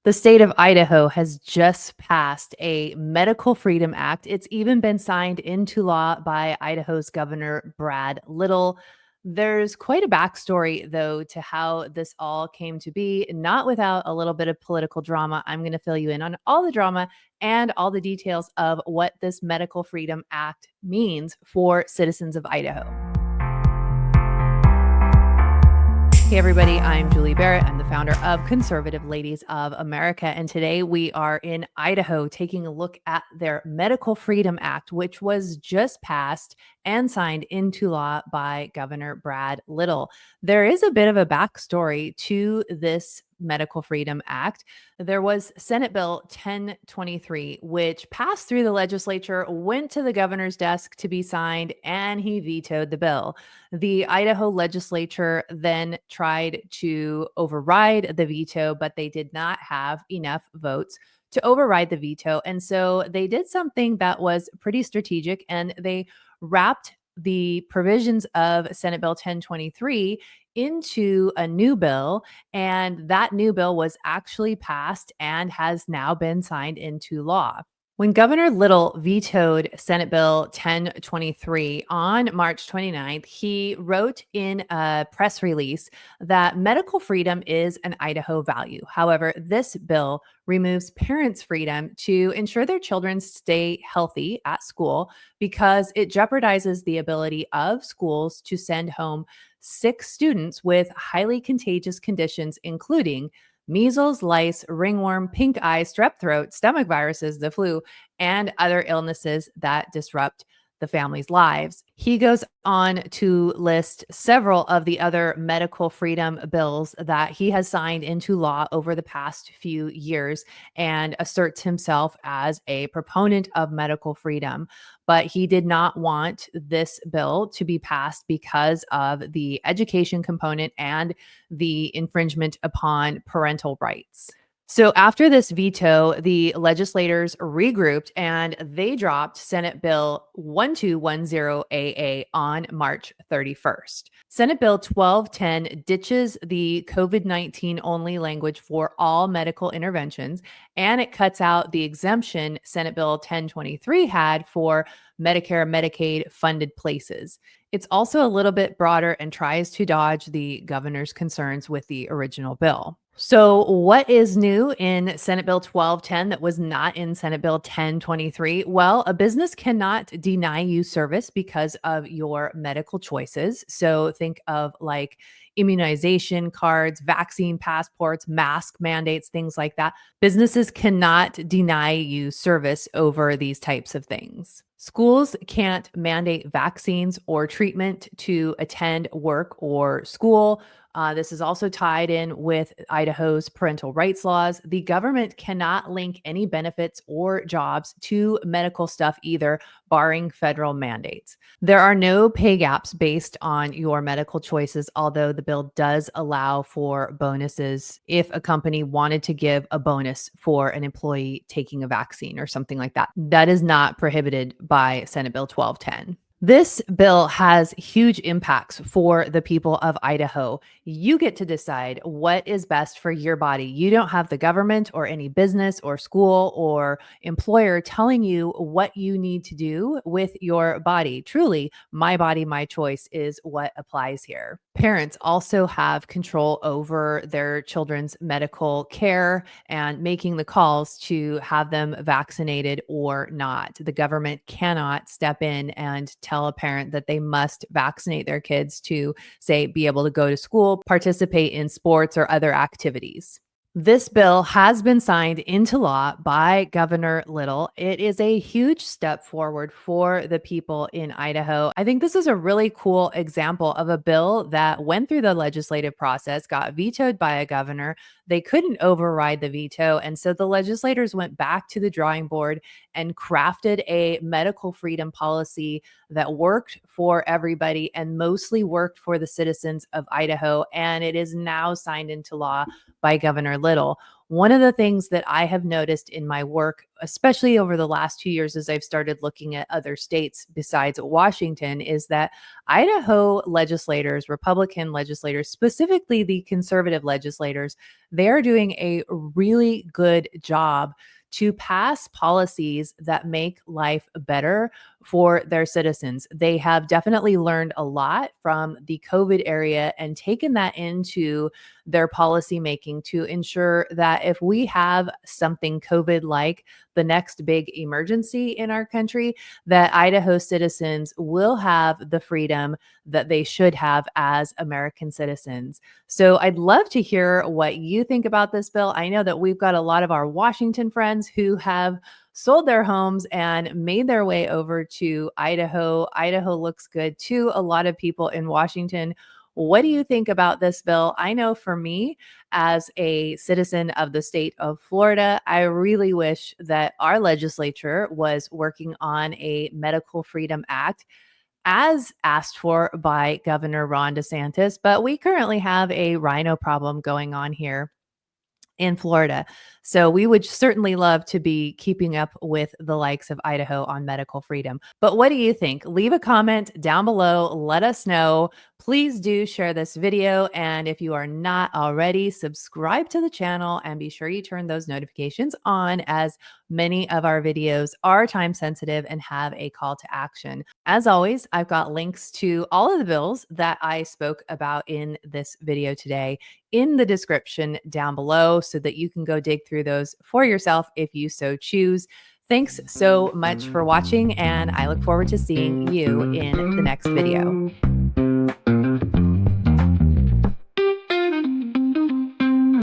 The state of Idaho has just passed a Medical Freedom Act. It's even been signed into law by Idaho's Governor Brad Little. There's quite a backstory, though, to how this all came to be, not without a little bit of political drama. I'm going to fill you in on all the drama and all the details of what this Medical Freedom Act means for citizens of Idaho. Hey, everybody, I'm Julie Barrett. I'm the founder of Conservative Ladies of America. And today we are in Idaho taking a look at their Medical Freedom Act, which was just passed and signed into law by Governor Brad Little. There is a bit of a backstory to this Medical Freedom Act. There was Senate Bill 1023, which passed through the legislature, went to the governor's desk to be signed, and he vetoed the bill. The Idaho legislature then tried to override the veto, but they did not have enough votes to override the veto. And so they did something that was pretty strategic, and they wrapped the provisions of Senate Bill 1023 into a new bill. And that new bill was actually passed and has now been signed into law. When Governor Little vetoed Senate Bill 1023 on March 29th, he wrote in a press release that medical freedom is an Idaho value. However, this bill removes parents' freedom to ensure their children stay healthy at school because it jeopardizes the ability of schools to send home sick students with highly contagious conditions, including measles, lice, ringworm, pink eye, strep throat, stomach viruses, the flu, and other illnesses that disrupt the family's lives. He goes on to list several of the other medical freedom bills that he has signed into law over the past few years and asserts himself as a proponent of medical freedom. But he did not want this bill to be passed because of the education component and the infringement upon parental rights. So after this veto, the legislators regrouped and they dropped Senate Bill 1210AA on March 31st. Senate Bill 1210 ditches the COVID-19 only language for all medical interventions, and it cuts out the exemption Senate Bill 1023 had for Medicare, Medicaid funded places. It's also a little bit broader and tries to dodge the governor's concerns with the original bill. So, what is new in Senate Bill 1210 that was not in Senate Bill 1023? Well, a business cannot deny you service because of your medical choices. So, think of like immunization cards, vaccine passports, mask mandates, things like that. Businesses cannot deny you service over these types of things. Schools can't mandate vaccines or treatment to attend work or school. This is also tied in with Idaho's parental rights laws. The government cannot link any benefits or jobs to medical stuff either, barring federal mandates. There are no pay gaps based on your medical choices, although the bill does allow for bonuses if a company wanted to give a bonus for an employee taking a vaccine or something like that. That is not prohibited by Senate Bill 1210. This bill has huge impacts for the people of Idaho. You get to decide what is best for your body. You don't have the government or any business or school or employer telling you what you need to do with your body. Truly, my body, my choice is what applies here. Parents also have control over their children's medical care and making the calls to have them vaccinated or not. The government cannot step in and tell a parent that they must vaccinate their kids to, say, be able to go to school, participate in sports or other activities. This bill has been signed into law by Governor Little. It is a huge step forward for the people in Idaho. I think this is a really cool example of a bill that went through the legislative process, got vetoed by a governor. They couldn't override the veto. And so the legislators went back to the drawing board and crafted a medical freedom policy that worked for everybody and mostly worked for the citizens of Idaho. And it is now signed into law by Governor Little. One of the things that I have noticed in my work, especially over the last 2 years, as I've started looking at other states besides Washington, is that Idaho legislators, Republican legislators, specifically the conservative legislators, they're doing a really good job to pass policies that make life better for their citizens. They have definitely learned a lot from the COVID area and taken that into their policy making to ensure that if we have something COVID like the next big emergency in our country, that Idaho citizens will have the freedom that they should have as American citizens. So I'd love to hear what you think about this bill. I know that we've got a lot of our Washington friends who have sold their homes and made their way over to Idaho. Idaho looks good to a lot of people in Washington. What do you think about this bill? I know for me, as a citizen of the state of Florida, I really wish that our legislature was working on a medical freedom act as asked for by Governor Ron DeSantis, but we currently have a rhino problem going on here in Florida. So we would certainly love to be keeping up with the likes of Idaho on medical freedom. But what do you think? Leave a comment down below. Let us know. Please do share this video. And if you are not already, subscribe to the channel and be sure you turn those notifications on, as many of our videos are time sensitive and have a call to action. As always, I've got links to all of the bills that I spoke about in this video today in the description down below so that you can go dig through those for yourself if you so choose. Thanks so much for watching, and I look forward to seeing you in the next video.